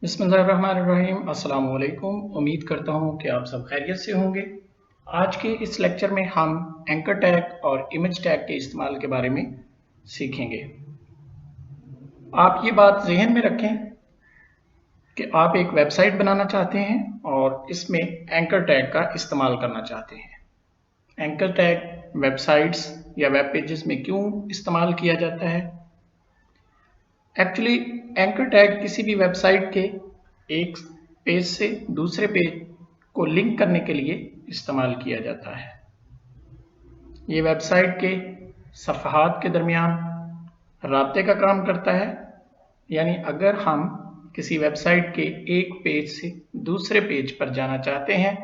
बिस्मिल्लाहिर्रहमानिर्रहीम। अस्सलाम वालेकुम। उम्मीद करता हूँ कि आप सब खैरियत से होंगे। आज के इस लेक्चर में हम एंकर टैग और इमेज टैग के इस्तेमाल के बारे में सीखेंगे। आप ये बात जहन में रखें कि आप एक वेबसाइट बनाना चाहते हैं और इसमें एंकर टैग का इस्तेमाल करना चाहते हैं। एंकर टैग वेबसाइट्स या वेब पेजेस में क्यों इस्तेमाल किया जाता है? एक्चुअली एंकर टैग किसी भी वेबसाइट के एक पेज से दूसरे पेज को लिंक करने के लिए इस्तेमाल किया जाता है। ये वेबसाइट के सफ़हात के दरमियान राब्ते का काम करता है, यानी अगर हम किसी वेबसाइट के एक पेज से दूसरे पेज पर जाना चाहते हैं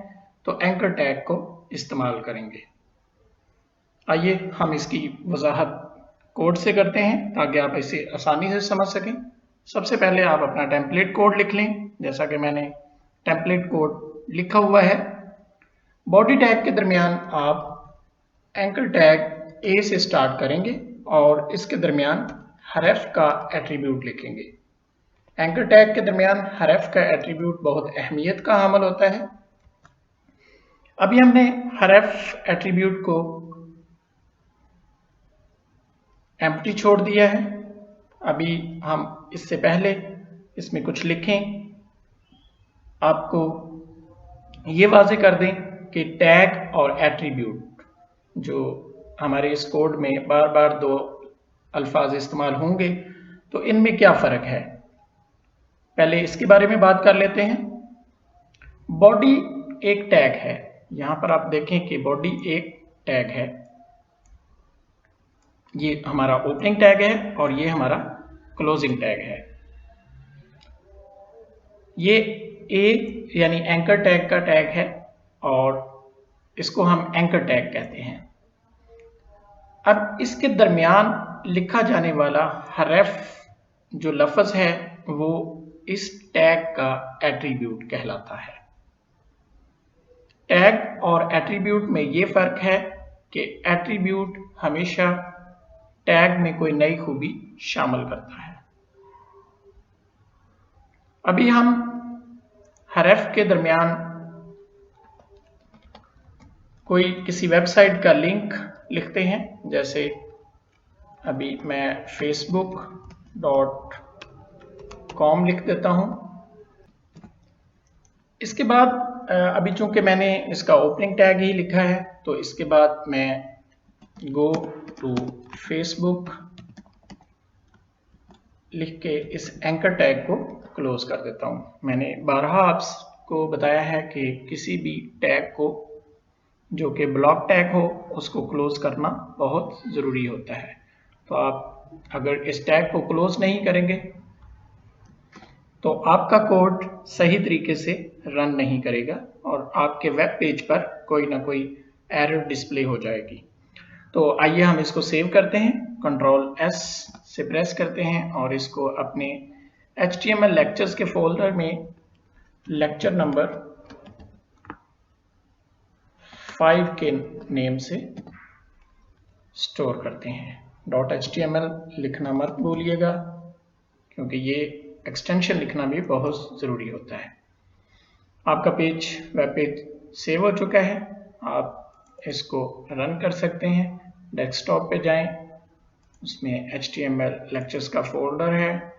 तो एंकर टैग को इस्तेमाल करेंगे। आइए हम इसकी वजाहत कोड से करते हैं ताकि आप इसे आसानी से समझ सकें। सबसे पहले आप अपना टेम्पलेट कोड लिख लें, जैसा कि मैंने टेम्पलेट कोड लिखा हुआ है। बॉडी टैग के दरमियान आप एंकर टैग ए से स्टार्ट करेंगे और इसके दरमियान हरफ का एट्रीब्यूट लिखेंगे। एंकर टैग के दरमियान हरफ का एट्रीब्यूट बहुत अहमियत का हामिल होता है। अभी हमने हरफ एट्रीब्यूट को एम्प्टी छोड़ दिया है। अभी हम इससे पहले इसमें कुछ लिखें। आपको ये वाजे कर दें कि टैग और एट्रीब्यूट जो हमारे इस कोड में बार बार दो अल्फाज इस्तेमाल होंगे तो इनमें क्या फ़र्क है। पहले इसके बारे में बात कर लेते हैं। बॉडी एक टैग है। यहाँ पर आप देखें कि बॉडी एक टैग है। ये हमारा ओपनिंग टैग है और ये हमारा क्लोजिंग टैग है। ये ए यानी एंकर टैग का टैग है और इसको हम एंकर टैग कहते हैं। अब इसके दरमियान लिखा जाने वाला हरफ जो लफ्ज़ है वो इस टैग का एट्रीब्यूट कहलाता है। टैग और एट्रीब्यूट में ये फ़र्क है कि एट्रीब्यूट हमेशा टैग में कोई नई खूबी शामिल करता है। अभी हम हरफ के दरमियान कोई किसी वेबसाइट का लिंक लिखते हैं, जैसे अभी मैं facebook.com लिख देता हूं। इसके बाद अभी चूंकि मैंने इसका ओपनिंग टैग ही लिखा है तो इसके बाद मैं गो टू फेसबुक लिख के इस एंकर टैग को क्लोज कर देता हूं। मैंने बारहा आपको बताया है कि किसी भी टैग को जो कि ब्लॉक टैग हो उसको क्लोज करना बहुत ज़रूरी होता है। तो आप अगर इस टैग को क्लोज नहीं करेंगे तो आपका कोड सही तरीके से रन नहीं करेगा और आपके वेब पेज पर कोई ना कोई एरर डिस्प्ले हो जाएगी। तो आइए हम इसको सेव करते हैं। कंट्रोल एस से प्रेस करते हैं और इसको अपने HTML लेक्चर्स के फोल्डर में लेक्चर नंबर 5 के नेम से स्टोर करते हैं। .html लिखना मत भूलिएगा क्योंकि ये एक्सटेंशन लिखना भी बहुत ज़रूरी होता है। आपका वेब पेज सेव हो चुका है। आप इसको रन कर सकते हैं। डेस्कटॉप पे जाएं, उसमें HTML लेक्चर्स का फोल्डर है,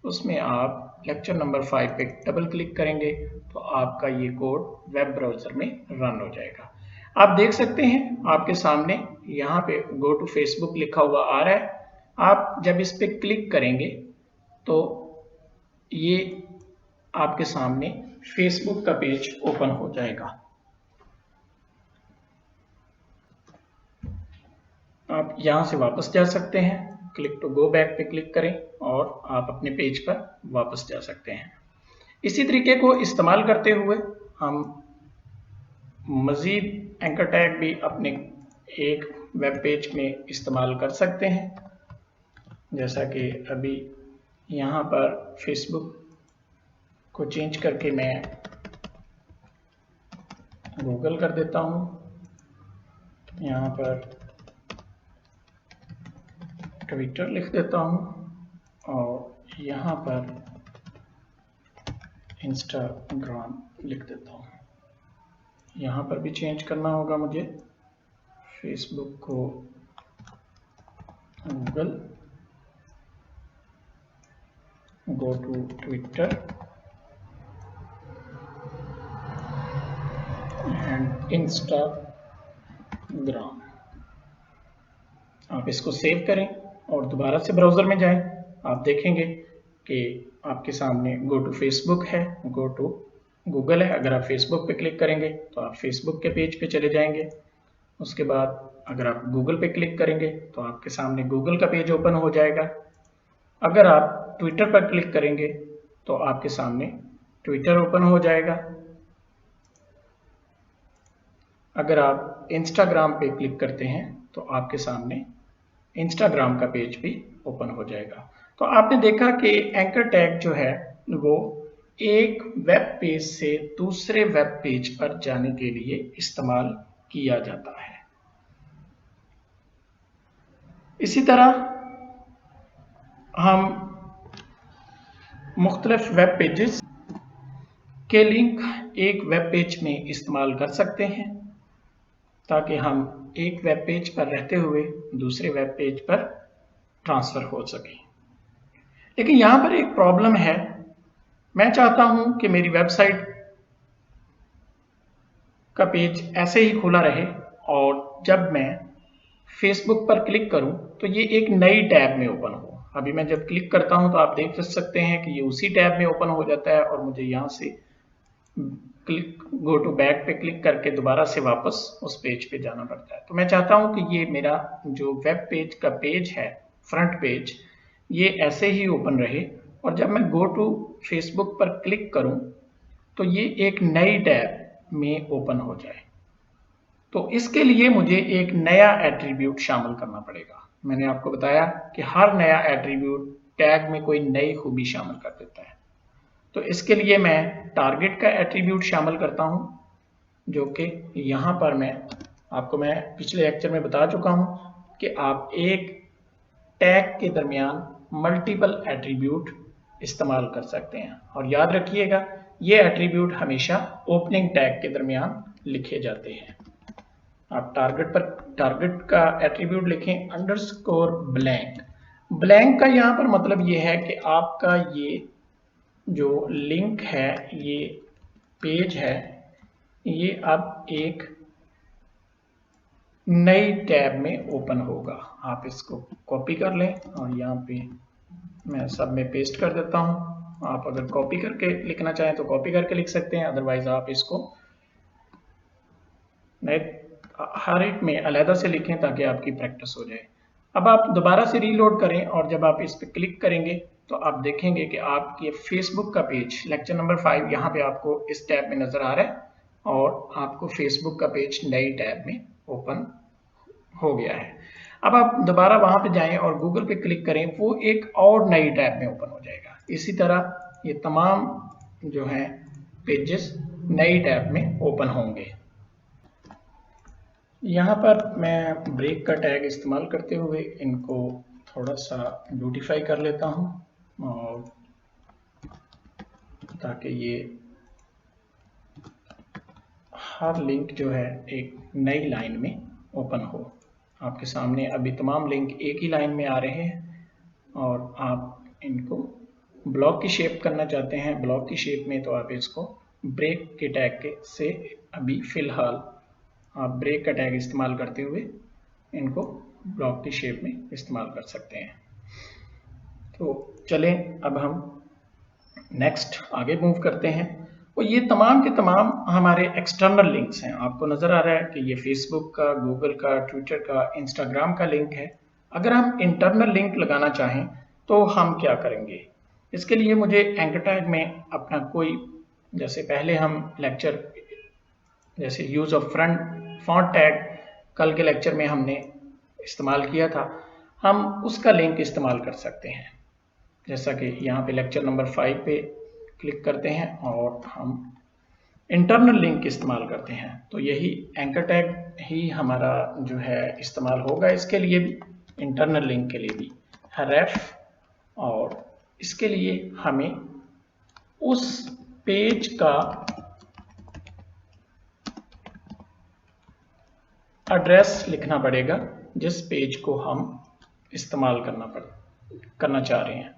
उसमें आप लेक्चर नंबर 5 पे डबल क्लिक करेंगे तो आपका ये कोड वेब ब्राउज़र में रन हो जाएगा। आप देख सकते हैं आपके सामने यहाँ पे गो टू फेसबुक लिखा हुआ आ रहा है। आप जब इस पे क्लिक करेंगे तो ये आपके सामने फेसबुक का पेज ओपन हो जाएगा। आप यहाँ से वापस जा सकते हैं। क्लिक टू गो बैक पे क्लिक करें और आप अपने पेज पर वापस जा सकते हैं। इसी तरीके को इस्तेमाल करते हुए हम मज़ीद एंकर टैग भी अपने एक वेब पेज में इस्तेमाल कर सकते हैं। जैसा कि अभी यहाँ पर फेसबुक को चेंज करके मैं गूगल कर देता हूँ। यहाँ पर ट्विटर लिख देता हूँ और यहाँ पर इंस्टाग्राम लिख देता हूँ। यहाँ पर भी चेंज करना होगा मुझे, फेसबुक को Google, go to Twitter and Instagram. आप इसको सेव करें और दोबारा से ब्राउज़र में जाएं। आप देखेंगे कि आपके सामने गो टू फेसबुक है, गो टू गूगल है। अगर आप फेसबुक पे क्लिक करेंगे तो आप फेसबुक के पेज पे चले जाएंगे। उसके बाद अगर आप गूगल पे क्लिक करेंगे तो आपके सामने गूगल का पेज ओपन हो जाएगा। अगर आप ट्विटर पर क्लिक करेंगे तो आपके सामने ट्विटर ओपन हो जाएगा। अगर आप इंस्टाग्राम पे क्लिक करते हैं तो आपके सामने इंस्टाग्राम का पेज भी ओपन हो जाएगा। तो आपने देखा कि एंकर टैग जो है वो एक वेब पेज से दूसरे वेब पेज पर जाने के लिए इस्तेमाल किया जाता है। इसी तरह हम मुख्तलिफ वेब पेजेस के लिंक एक वेब पेज में इस्तेमाल कर सकते हैं ताकि हम एक वेब पेज पर रहते हुए दूसरे वेब पेज पर ट्रांसफर हो सके। लेकिन यहाँ पर एक प्रॉब्लम है। मैं चाहता हूं कि मेरी वेबसाइट का पेज ऐसे ही खुला रहे और जब मैं फेसबुक पर क्लिक करूं तो ये एक नई टैब में ओपन हो। अभी मैं जब क्लिक करता हूं तो आप देख सकते हैं कि ये उसी टैब में ओपन हो जाता है और मुझे यहाँ से क्लिक गो टू बैक पे क्लिक करके दोबारा से वापस उस पेज पे जाना पड़ता है। तो मैं चाहता हूं कि ये मेरा जो वेब पेज का पेज है, फ्रंट पेज, ये ऐसे ही ओपन रहे और जब मैं गो टू फेसबुक पर क्लिक करूं तो ये एक नई टैब में ओपन हो जाए। तो इसके लिए मुझे एक नया एट्रीब्यूट शामिल करना पड़ेगा। मैंने आपको बताया कि हर नया एट्रीब्यूट टैग में कोई नई खूबी शामिल कर देता है। तो इसके लिए मैं टारगेट का एट्रीब्यूट शामिल करता हूं, जो कि यहाँ पर मैं पिछले लेक्चर में बता चुका हूं कि आप एक टैग के दरमियान मल्टीपल एट्रीब्यूट इस्तेमाल कर सकते हैं। और याद रखिएगा, ये एट्रीब्यूट हमेशा ओपनिंग टैग के दरमियान लिखे जाते हैं। आप टारगेट का एट्रीब्यूट लिखें अंडरस्कोर ब्लैंक। ब्लैंक का यहाँ पर मतलब ये है कि आपका ये जो लिंक है, ये पेज है, ये अब एक नई टैब में ओपन होगा। आप इसको कॉपी कर लें और यहाँ पे मैं सब में पेस्ट कर देता हूँ। आप अगर कॉपी करके लिखना चाहें तो कॉपी करके लिख सकते हैं, अदरवाइज आप इसको हर एक में अलहदा से लिखें ताकि आपकी प्रैक्टिस हो जाए। अब आप दोबारा से रीलोड करें और जब आप इस पर क्लिक करेंगे तो आप देखेंगे कि आपके फेसबुक का पेज लेक्चर नंबर 5 यहाँ पे आपको इस टैब में नजर आ रहा है और आपको फेसबुक का पेज नई टैब में ओपन हो गया है। अब आप दोबारा वहां पे जाएं और गूगल पे क्लिक करें, वो एक और नई टैब में ओपन हो जाएगा। इसी तरह ये तमाम जो है पेजेस नई टैब में ओपन होंगे। यहाँ पर मैं ब्रेक का टैग इस्तेमाल करते हुए इनको थोड़ा सा ब्यूटीफाई कर लेता हूँ और ताकि ये हर लिंक जो है एक नई लाइन में ओपन हो। आपके सामने अभी तमाम लिंक एक ही लाइन में आ रहे हैं और आप इनको ब्लॉक की शेप करना चाहते हैं। ब्लॉक की शेप में तो आप इसको ब्रेक के टैग से अभी फिलहाल आप ब्रेक का टैग इस्तेमाल करते हुए इनको ब्लॉक की शेप में इस्तेमाल कर सकते हैं। तो चलें अब हम नेक्स्ट आगे मूव करते हैं। और ये तमाम के तमाम हमारे एक्सटर्नल लिंक्स हैं। आपको नज़र आ रहा है कि ये फेसबुक का, गूगल का, ट्विटर का, इंस्टाग्राम का लिंक है। अगर हम इंटरनल लिंक लगाना चाहें तो हम क्या करेंगे? इसके लिए मुझे एंकर टैग में अपना कोई, जैसे पहले हम लेक्चर जैसे यूज़ ऑफ फॉन्ट टैग कल के लेक्चर में हमने इस्तेमाल किया था, हम उसका लिंक इस्तेमाल कर सकते हैं। जैसा कि यहाँ पे लेक्चर नंबर 5 पे क्लिक करते हैं और हम इंटरनल लिंक इस्तेमाल करते हैं, तो यही एंकर टैग ही हमारा जो है इस्तेमाल होगा इसके लिए भी, इंटरनल लिंक के लिए भी रेफ। और इसके लिए हमें उस पेज का एड्रेस लिखना पड़ेगा जिस पेज को हम इस्तेमाल करना चाह रहे हैं।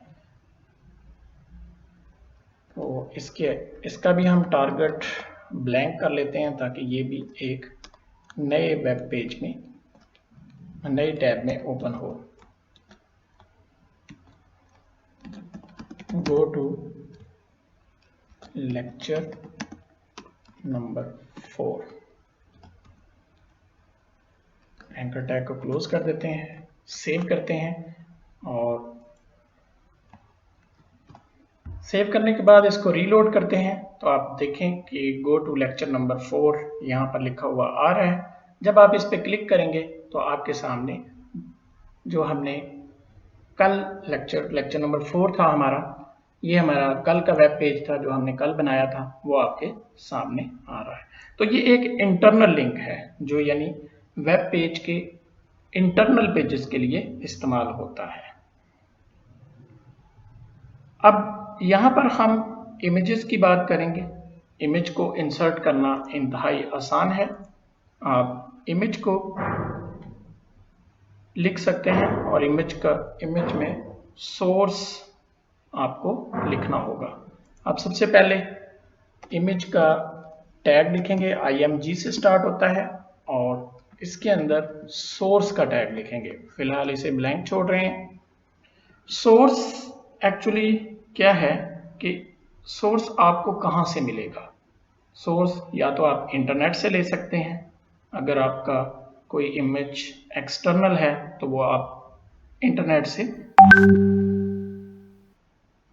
तो इसका भी हम टारगेट ब्लैंक कर लेते हैं ताकि ये भी एक नए वेब पेज में, नए टैब में ओपन हो। Go to lecture number 4। Anchor tag को क्लोज कर देते हैं, सेव करते हैं और सेव करने के बाद इसको रीलोड करते हैं तो आप देखें कि गो टू लेक्चर नंबर 4 यहाँ पर लिखा हुआ आ रहा है। जब आप इस पर क्लिक करेंगे तो आपके सामने जो हमने कल लेक्चर नंबर 4 था हमारा, ये हमारा कल का वेब पेज था जो हमने कल बनाया था, वो आपके सामने आ रहा है। तो ये एक इंटरनल लिंक है जो यानी वेब पेज के इंटरनल पेजेस के लिए इस्तेमाल होता है। अब यहाँ पर हम इमेजेस की बात करेंगे। इमेज को इंसर्ट करना इंतहाई आसान है। आप इमेज को लिख सकते हैं और इमेज में सोर्स आपको लिखना होगा। अब सबसे पहले इमेज का टैग लिखेंगे, IMG से स्टार्ट होता है और इसके अंदर सोर्स का टैग लिखेंगे। फिलहाल इसे ब्लैंक छोड़ रहे हैं। सोर्स एक्चुअली क्या है कि सोर्स आपको कहाँ से मिलेगा। सोर्स या तो आप इंटरनेट से ले सकते हैं, अगर आपका कोई इमेज एक्सटर्नल है तो वो आप इंटरनेट से,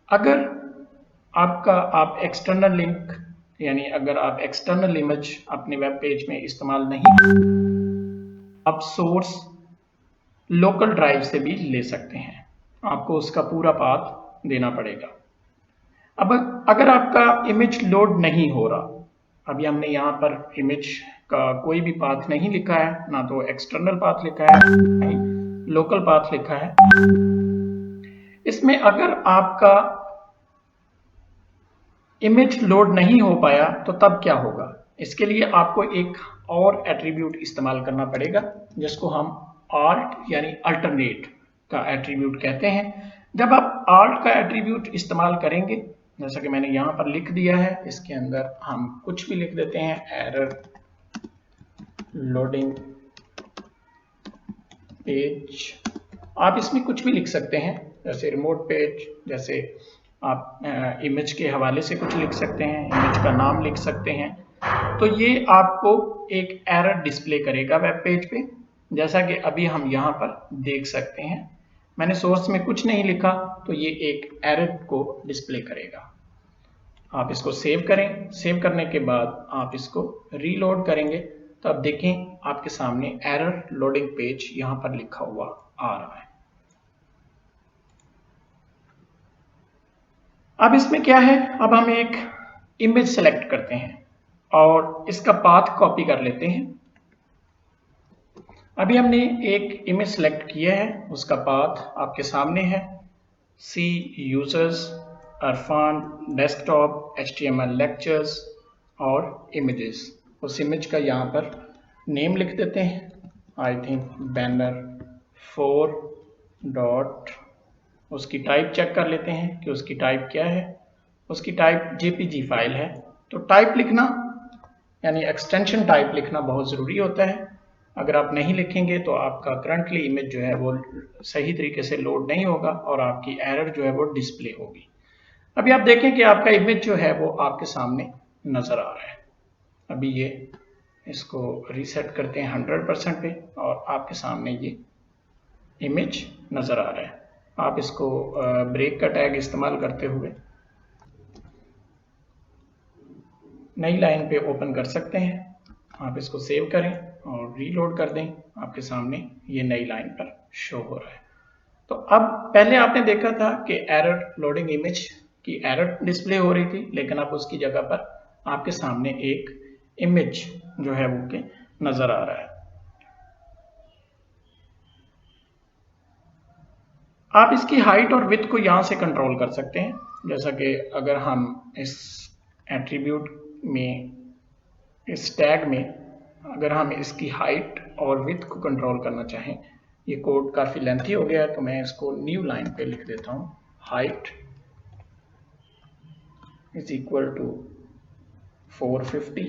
अगर आप एक्सटर्नल लिंक यानी अगर आप एक्सटर्नल इमेज अपने वेब पेज में इस्तेमाल नहीं, आप सोर्स लोकल ड्राइव से भी ले सकते हैं। आपको उसका पूरा पाथ देना पड़ेगा। अब अगर आपका इमेज लोड नहीं हो रहा, अभी हमने यहाँ पर इमेज का कोई भी पाथ नहीं लिखा है, ना तो एक्सटर्नल पाथ लिखा है, नहीं लोकल पाथ लिखा है। इसमें अगर आपका इमेज लोड नहीं हो पाया तो तब क्या होगा? इसके लिए आपको एक और एट्रीब्यूट इस्तेमाल करना पड़ेगा जिसको हम आल्ट यानी अल्टरनेट का एट्रीब्यूट कहते हैं। जब आप आल्ट का एट्रीब्यूट इस्तेमाल करेंगे, जैसा कि मैंने यहाँ पर लिख दिया है, इसके अंदर हम कुछ भी लिख देते हैं, एरर लोडिंग पेज। आप इसमें कुछ भी लिख सकते हैं, जैसे रिमोट पेज, जैसे आप इमेज के हवाले से कुछ लिख सकते हैं, इमेज का नाम लिख सकते हैं। तो ये आपको एक एरर डिस्प्ले करेगा वेब पेज पे, जैसा कि अभी हम यहाँ पर देख सकते हैं। मैंने सोर्स में कुछ नहीं लिखा तो ये एक एरर को डिस्प्ले करेगा। आप इसको सेव करें। सेव करने के बाद आप इसको रीलोड करेंगे तो आप देखें आपके सामने एरर लोडिंग पेज यहाँ पर लिखा हुआ आ रहा है। अब इसमें क्या है, अब हम एक इमेज सेलेक्ट करते हैं और इसका पाथ कॉपी कर लेते हैं। अभी हमने एक इमेज सेलेक्ट किया है, उसका पाथ आपके सामने है, C users, Arfan, desktop, HTML lectures और इमेजेस। उस इमेज का यहाँ पर नेम लिख देते हैं, आई थिंक बैनर 4 डॉट। उसकी टाइप चेक कर लेते हैं कि उसकी टाइप क्या है। उसकी टाइप JPG फाइल है। तो टाइप लिखना यानी एक्सटेंशन टाइप लिखना बहुत ज़रूरी होता है। अगर आप नहीं लिखेंगे तो आपका करंटली इमेज जो है वो सही तरीके से लोड नहीं होगा और आपकी एरर जो है वो डिस्प्ले होगी। अभी आप देखें कि आपका इमेज जो है वो आपके सामने नज़र आ रहा है। अभी ये इसको रीसेट करते हैं 100% पे और आपके सामने ये इमेज नज़र आ रहा है। आप इसको ब्रेक का टैग इस्तेमाल करते हुए नई लाइन पे ओपन कर सकते हैं। आप इसको सेव करें और रीलोड कर दें, आपके सामने ये नई लाइन पर शो हो रहा है। तो अब पहले आपने देखा था कि एरर लोडिंग इमेज की एरर डिस्प्ले हो रही थी, लेकिन अब उसकी जगह पर आपके सामने एक इमेज जो है वो के नज़र आ रहा है। आप इसकी हाइट और विड्थ को यहाँ से कंट्रोल कर सकते हैं, जैसा कि अगर हम इस एट्रीब्यूट में इस टैग में अगर हम इसकी हाइट और विड्थ को कंट्रोल करना चाहें, ये कोड काफ़ी लेंथी हो गया तो मैं इसको न्यू लाइन पे लिख देता हूँ, height is equal to 450।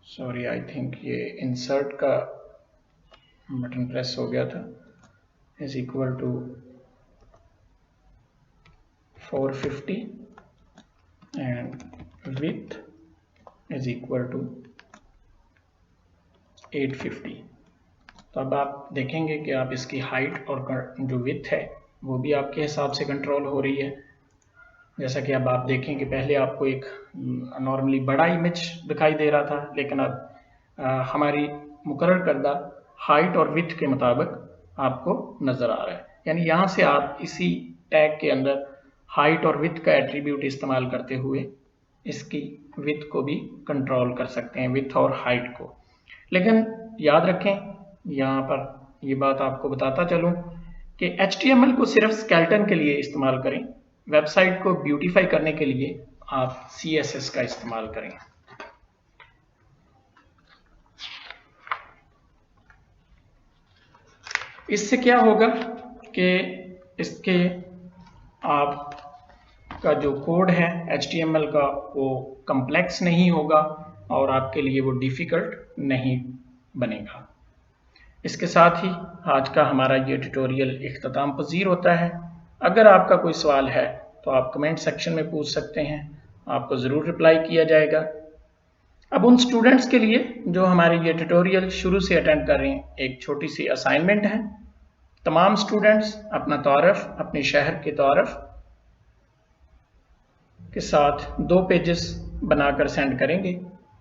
Sorry, I think ये इंसर्ट का बटन प्रेस हो गया था। Is equal to 450 and width is equal to 850। तो अब आप देखेंगे कि आप इसकी हाइट और जो विड्थ है वो भी आपके हिसाब से कंट्रोल हो रही है। जैसा कि अब आप देखें कि पहले आपको एक नॉर्मली बड़ा इमेज दिखाई दे रहा था, लेकिन अब हमारी मुकर्रर करदा हाइट और विड्थ के मुताबिक आपको नज़र आ रहा है। यानी यहाँ से आप इसी टैग के अंदर हाइट और विड्थ का एट्रीब्यूट इस्तेमाल करते हुए इसकी विड्थ को भी कंट्रोल कर सकते हैं, विड्थ और हाइट को। लेकिन याद रखें, यहाँ पर ये बात आपको बताता चलूँ कि HTML को सिर्फ स्केलेटन के लिए इस्तेमाल करें, वेबसाइट को ब्यूटीफाई करने के लिए आप CSS का इस्तेमाल करें। इससे क्या होगा कि इसके आपका जो कोड है HTML का वो कम्प्लेक्स नहीं होगा और आपके लिए वो डिफ़िकल्ट नहीं बनेगा। इसके साथ ही आज का हमारा ये ट्यूटोरियल इख्तिताम पजीर होता है। अगर आपका कोई सवाल है तो आप कमेंट सेक्शन में पूछ सकते हैं, आपको ज़रूर रिप्लाई किया जाएगा। अब उन स्टूडेंट्स के लिए जो हमारे ये ट्यूटोरियल शुरू से अटेंड कर रहे हैं, एक छोटी सी असाइनमेंट है। तमाम स्टूडेंट्स अपना तारफ़, अपने शहर के तारफ़ के साथ 2 पेजेस बनाकर सेंड करेंगे।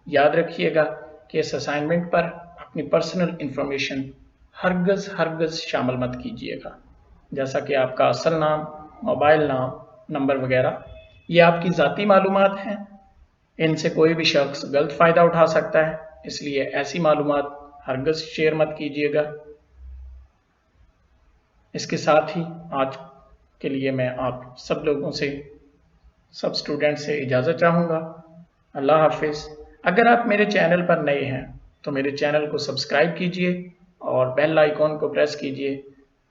याद रखिएगा कि इस असाइनमेंट पर अपनी पर्सनल इंफॉर्मेशन हरगज़ शामिल मत कीजिएगा, जैसा कि आपका असल नाम, मोबाइल नंबर वगैरह। ये आपकी ज़ाती मालूमात हैं, इनसे कोई भी शख्स गलत फ़ायदा उठा सकता है, इसलिए ऐसी मालूमात हरगज़ शेयर मत कीजिएगा। इसके साथ ही आज के लिए मैं आप सब लोगों से, सब स्टूडेंट से इजाज़त चाहूँगा। अल्लाह हाफिज़। अगर आप मेरे चैनल पर नए हैं तो मेरे चैनल को सब्सक्राइब कीजिए और बेल आइकॉन को प्रेस कीजिए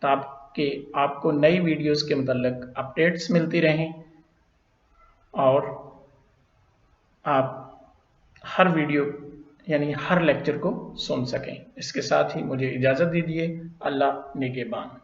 ताकि आपको नई वीडियोस के मुतल्लिक अपडेट्स मिलती रहें और आप हर वीडियो यानी हर लेक्चर को सुन सकें। इसके साथ ही मुझे इजाज़त दीजिए। अल्लाह निगहबान।